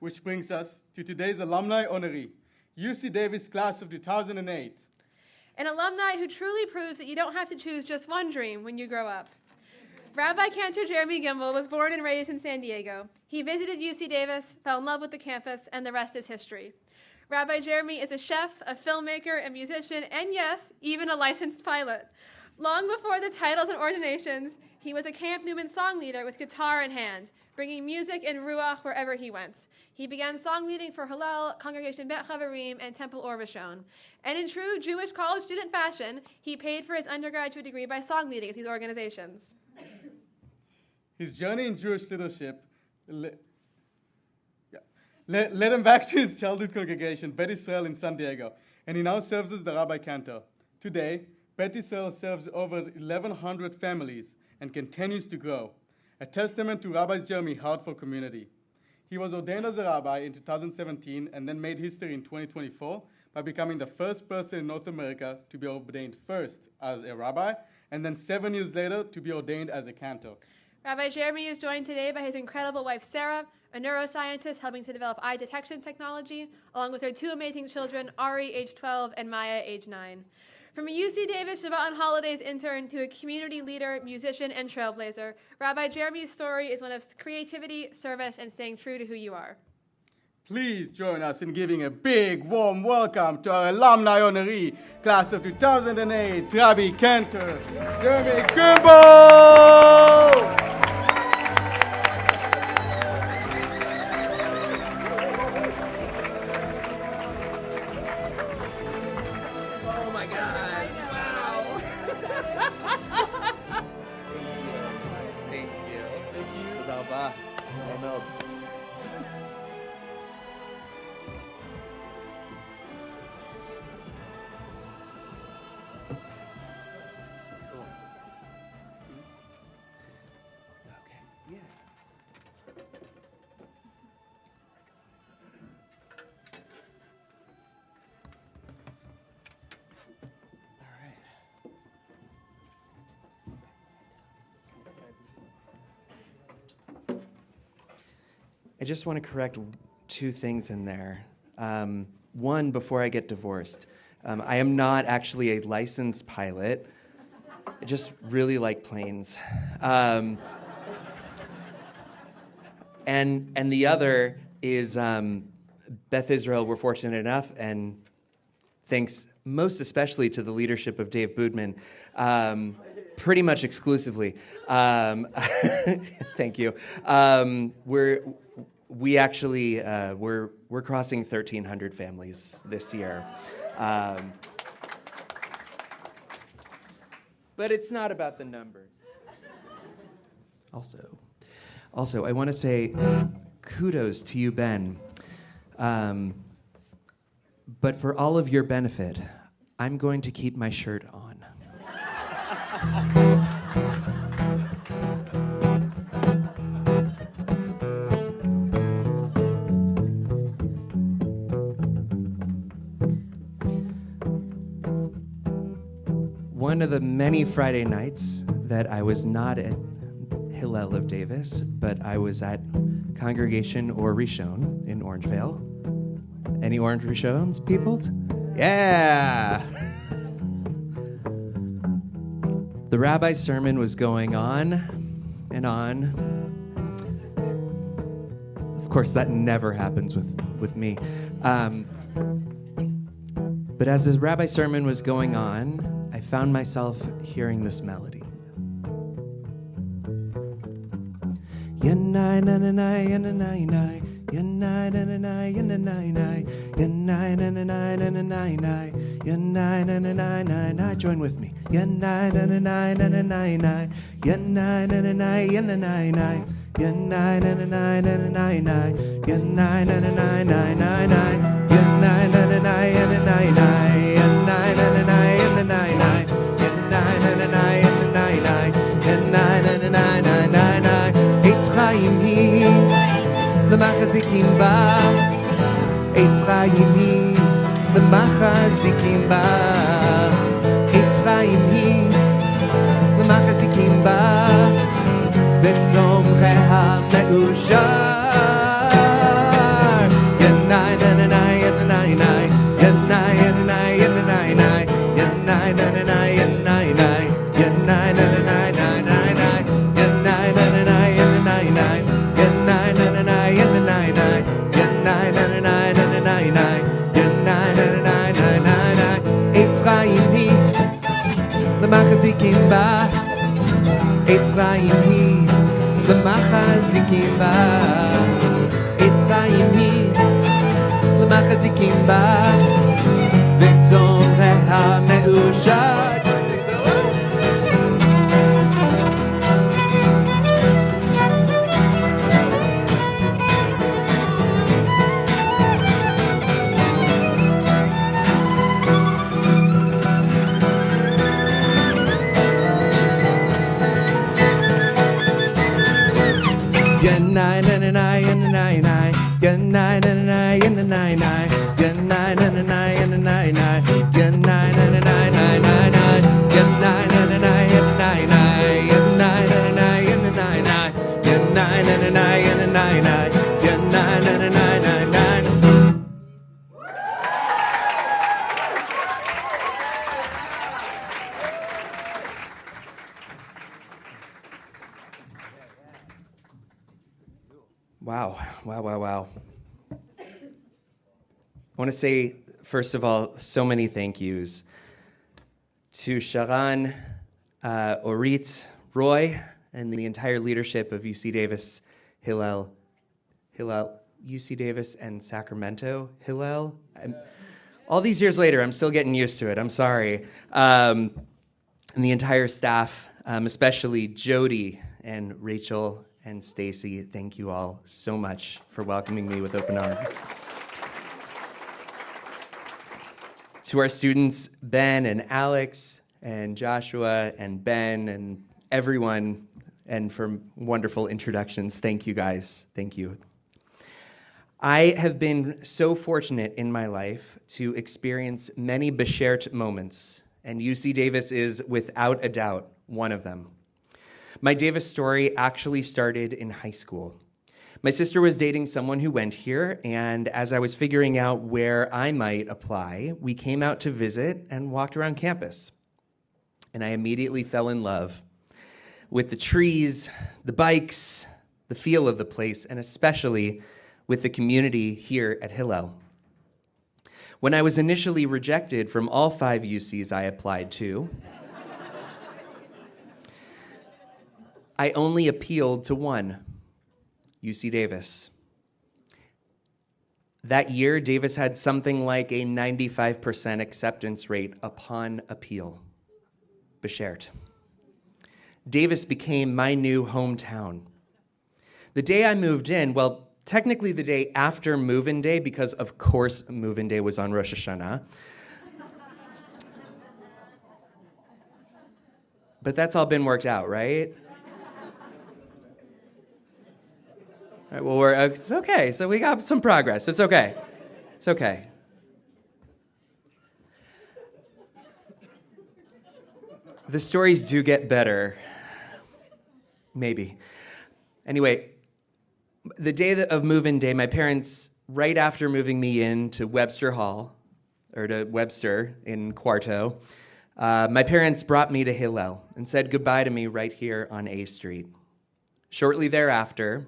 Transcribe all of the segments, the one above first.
which brings us to today's alumni honoree, UC Davis class of 2008. An alumni who truly proves that you don't have to choose just one dream when you grow up. Rabbi Cantor Jeremy Gimbel was born and raised in San Diego. He visited UC Davis, fell in love with the campus, and the rest is history. Rabbi Jeremy is a chef, a filmmaker, a musician, and yes, even a licensed pilot. Long before the titles and ordinations, he was a Camp Newman song leader with guitar in hand, bringing music and ruach wherever he went. He began song leading for Hillel, Congregation Bet Chavarim, and Temple Or Rishon. And in true Jewish college student fashion, he paid for his undergraduate degree by song leading at these organizations. His journey in Jewish leadership led him back to his childhood congregation, Bet Israel in San Diego, and he now serves as the Rabbi Cantor. Today, Bet Israel serves over 1,100 families and continues to grow, a testament to Rabbi Jeremy's heart for community. He was ordained as a rabbi in 2017 and then made history in 2024 by becoming the first person in North America to be ordained first as a rabbi and then 7 years later to be ordained as a cantor. Rabbi Jeremy is joined today by his incredible wife, Sarah, a neuroscientist helping to develop eye detection technology, along with their two amazing children, Ari, age 12, and Maya, age 9. From a UC Davis Shabbat on Holidays intern to a community leader, musician, and trailblazer, Rabbi Jeremy's story is one of creativity, service, and staying true to who you are. Please join us in giving a big, warm welcome to our alumni honoree, class of 2008, Rabbi Cantor, Jeremy Gimbel! I just want to correct two things in there. One, before I get divorced, I am not actually a licensed pilot. I just really like planes. And the other is Beth Israel, we're fortunate enough, and thanks most especially to the leadership of Dave Boudman, pretty much exclusively. Thank you. We're crossing 1,300 families this year. But it's not about the numbers. Also, I want to say kudos to you, Ben. But for all of your benefit, I'm going to keep my shirt on. One of the many Friday nights that I was not at Hillel of Davis, but I was at Congregation Or Rishon in Orangevale. Any Orange Rishons, peoples? Yeah! The rabbi's sermon was going on and on. Of course, that never happens with me. But as the rabbi's sermon was going on, I found myself hearing this melody. Yanai na na na yanai na yanai na na na yanai na yanai na na na yanai na yanai na na na na. Join with me. Yanai na na na yanai na yanai na na na yanai na yanai na na na yanai na yanai na na na yanai na yanai na na na yanai na yanai na na na yanai na. Eitz Chaim hi, l'machazikim ba. Eitz Chaim hi, l'machazikim ba. Eitz Chaim hi, l'machazikim ba. V'tzomchei ha'me'ushar. למחזיקים בה, עץ חיים היא, למחזיקים בה, עץ חיים היא, למחזיקים בה, וצומחה מאושר. Wow. I want to say, first of all, so many thank yous to Sharon, Orit, Roy, and the entire leadership of UC Davis, Hillel, UC Davis and Sacramento, Hillel. All these years later, I'm still getting used to it. I'm sorry. And the entire staff, especially Jody and Rachel and Stacy, thank you all so much for welcoming me with open arms. To our students, Ben and Alex and Joshua and Ben and everyone, and for wonderful introductions, thank you guys, thank you. I have been so fortunate in my life to experience many Beshert moments, and UC Davis is without a doubt one of them. My Davis story actually started in high school. My sister was dating someone who went here, and as I was figuring out where I might apply, we came out to visit and walked around campus. And I immediately fell in love with the trees, the bikes, the feel of the place, and especially with the community here at Hillel. When I was initially rejected from all 5 UCs I applied to, I only appealed to one, UC Davis. That year, Davis had something like a 95% acceptance rate upon appeal. Beshert. Davis became my new hometown. The day I moved in, well, technically the day after move-in day, because of course move-in day was on Rosh Hashanah. But that's all been worked out, right? All right, well, it's okay. So we got some progress. It's okay. It's okay. The stories do get better. Maybe. Anyway, the day of move-in day, my parents, right after moving me in to Webster Hall, or to Webster in Quarto, my parents brought me to Hillel and said goodbye to me right here on A Street. Shortly thereafter,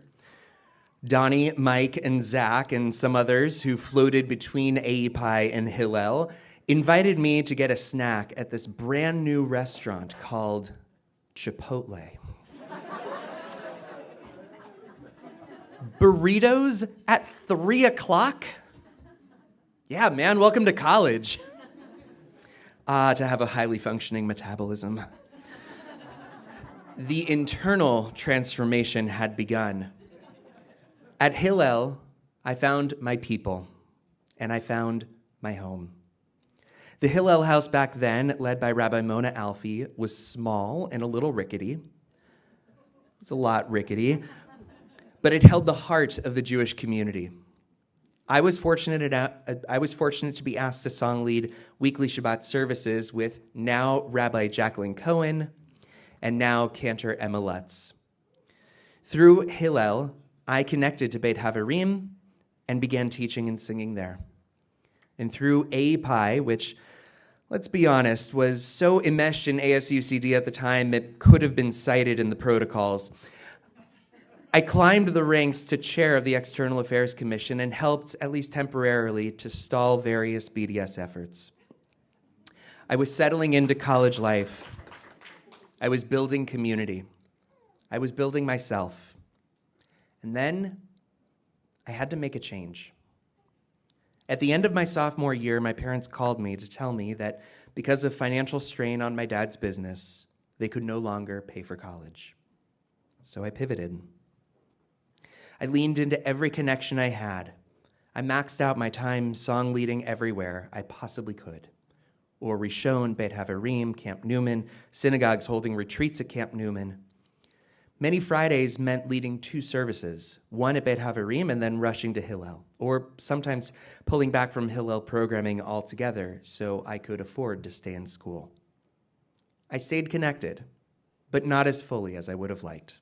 Donnie, Mike, and Zach, and some others who floated between AEPI and Hillel, invited me to get a snack at this brand new restaurant called Chipotle. Burritos at 3 o'clock? Yeah, man, welcome to college. To have a highly functioning metabolism. The internal transformation had begun. At Hillel, I found my people, and I found my home. The Hillel house back then, led by Rabbi Mona Alfie, was small and a little rickety. It was a lot rickety, but it held the heart of the Jewish community. I was fortunate to be asked to song lead weekly Shabbat services with now Rabbi Jacqueline Cohen and now Cantor Emma Lutz. Through Hillel, I connected to Beit Havarim and began teaching and singing there. And through API, which, let's be honest, was so enmeshed in ASUCD at the time it could have been cited in the protocols, I climbed the ranks to chair of the External Affairs Commission and helped, at least temporarily, to stall various BDS efforts. I was settling into college life. I was building community. I was building myself. And then I had to make a change. At the end of my sophomore year, my parents called me to tell me that because of financial strain on my dad's business, they could no longer pay for college. So I pivoted. I leaned into every connection I had. I maxed out my time song leading everywhere I possibly could. Or Rishon, Beit Havarim, Camp Newman, synagogues holding retreats at Camp Newman. Many Fridays meant leading 2 services, one at Beit Havarim and then rushing to Hillel, or sometimes pulling back from Hillel programming altogether so I could afford to stay in school. I stayed connected, but not as fully as I would have liked.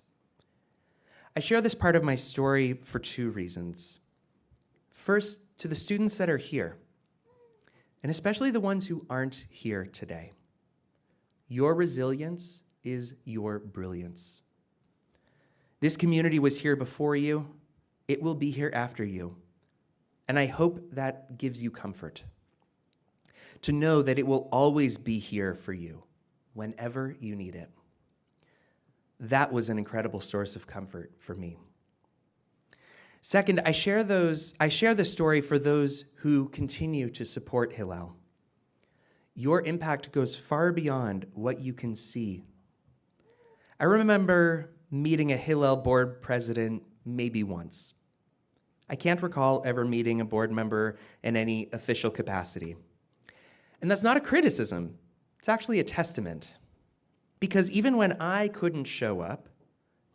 I share this part of my story for 2 reasons. First, to the students that are here, and especially the ones who aren't here today. Your resilience is your brilliance. This community was here before you. It will be here after you. And I hope that gives you comfort. To know that it will always be here for you whenever you need it. That was an incredible source of comfort for me. Second, I share the story for those who continue to support Hillel. Your impact goes far beyond what you can see. I remember meeting a Hillel board president maybe once. I can't recall ever meeting a board member in any official capacity. And that's not a criticism. It's actually a testament. Because even when I couldn't show up,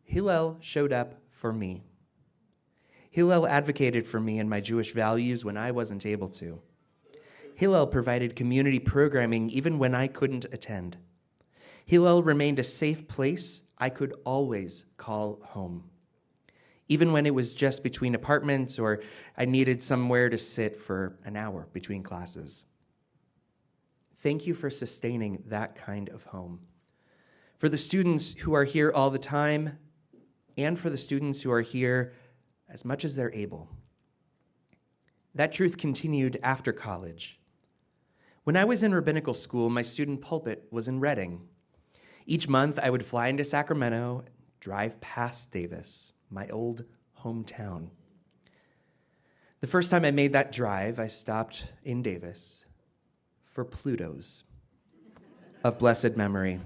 Hillel showed up for me. Hillel advocated for me and my Jewish values when I wasn't able to. Hillel provided community programming even when I couldn't attend. Hillel remained a safe place I could always call home, even when it was just between apartments or I needed somewhere to sit for an hour between classes. Thank you for sustaining that kind of home. For the students who are here all the time, and for the students who are here as much as they're able. That truth continued after college. When I was in rabbinical school, my student pulpit was in Reading. Each month, I would fly into Sacramento, drive past Davis, my old hometown. The first time I made that drive, I stopped in Davis for Pluto's of blessed memory.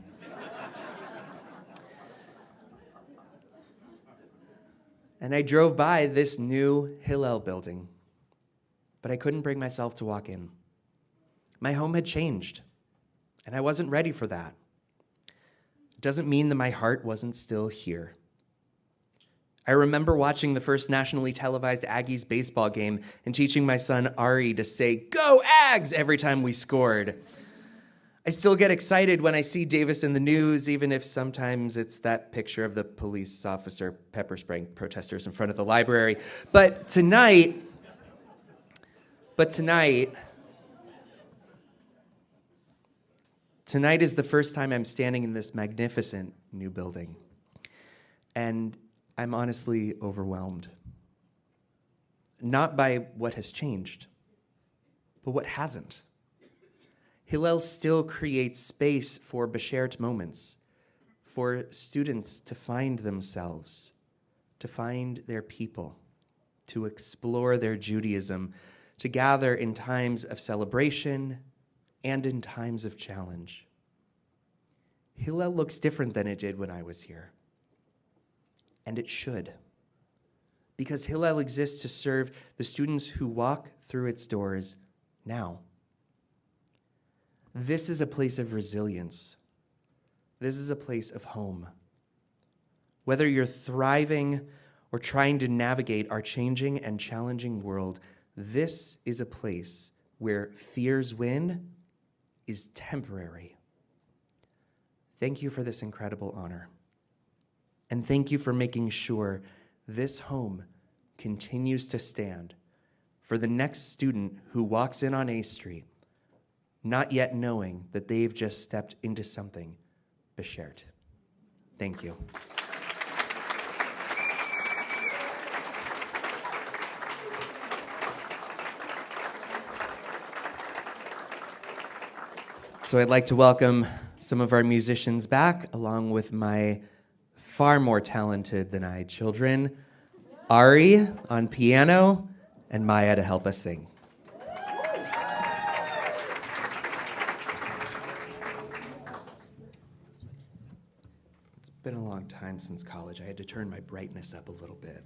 And I drove by this new Hillel building, but I couldn't bring myself to walk in. My home had changed, and I wasn't ready for that. It doesn't mean that my heart wasn't still here. I remember watching the first nationally televised Aggies baseball game and teaching my son Ari to say, "Go Ags!" every time we scored. I still get excited when I see Davis in the news, even if sometimes it's that picture of the police officer pepper spraying protesters in front of the library. But tonight is the first time I'm standing in this magnificent new building. And I'm honestly overwhelmed. Not by what has changed, but what hasn't. Hillel still creates space for beshert moments, for students to find themselves, to find their people, to explore their Judaism, to gather in times of celebration and in times of challenge. Hillel looks different than it did when I was here. And it should. Because Hillel exists to serve the students who walk through its doors now. This is a place of resilience. This is a place of home. Whether you're thriving or trying to navigate our changing and challenging world, this is a place where fear's win is temporary. Thank you for this incredible honor. And thank you for making sure this home continues to stand for the next student who walks in on A Street, not yet knowing that they've just stepped into something beschert. Thank you. So I'd like to welcome some of our musicians back, along with my far more talented than I children, Ari on piano, and Maya to help us sing. It's been a long time since college. I had to turn my brightness up a little bit.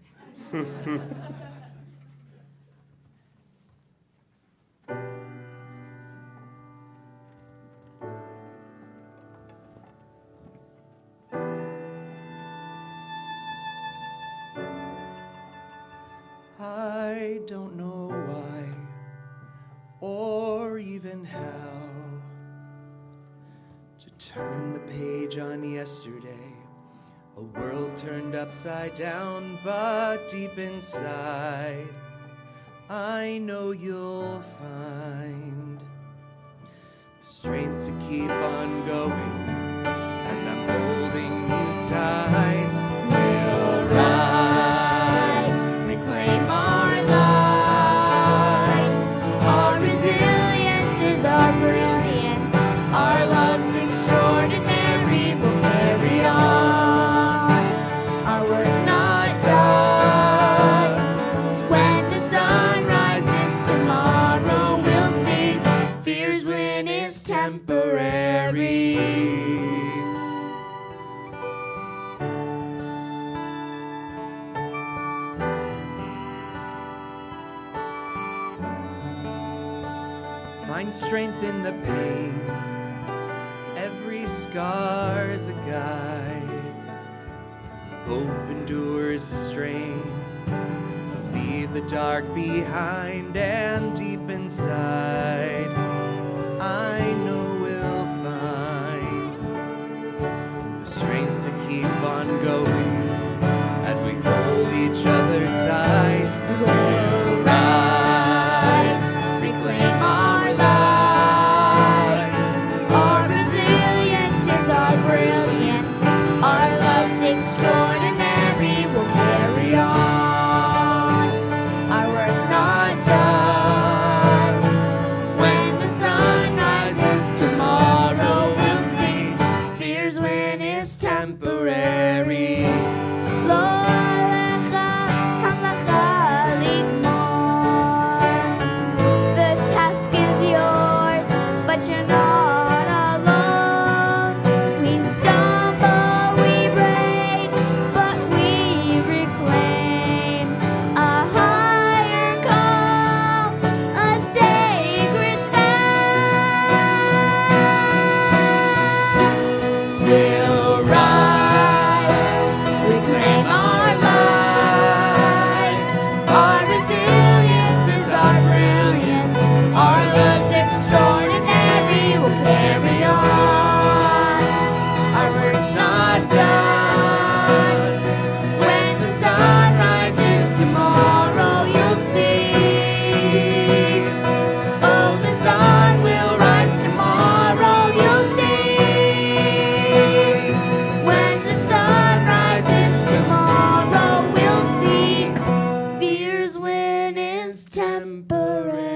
I don't know why or even how to turn the page on yesterday. A world turned upside down, but deep inside, I know you'll find the strength to keep on going as I'm holding you tight. We'll rise, reclaim our light. Our resilience is our brilliance. Our love's extraordinary. We'll carry on. Our work's not done. When the sun rises tomorrow, we'll see fear's win is temporary. Find strength in the pain. Every scar's a guide. Hope endures the strain. To leave the dark behind, and deep inside, I know we'll find the strength to keep on going as we hold each other tight. We'll rise, reclaim our light. Our resilience is our brilliance. Our love's extraordinary. We'll carry on. Our work's not done. When the sun rises tomorrow, we'll see fear's win is temporary. The task is yours, but you're not alone. We stumble, we break, but we reclaim a higher calm, a sacred sound. We'll rise, reclaim our light. Our resilience is our brilliance. Our love's extraordinary. We'll carry on. Our work's not done. When the sun rises tomorrow, you'll see. Oh, the sun will rise tomorrow. You'll see. When the sun rises tomorrow, we'll see. Fear's win is temporary.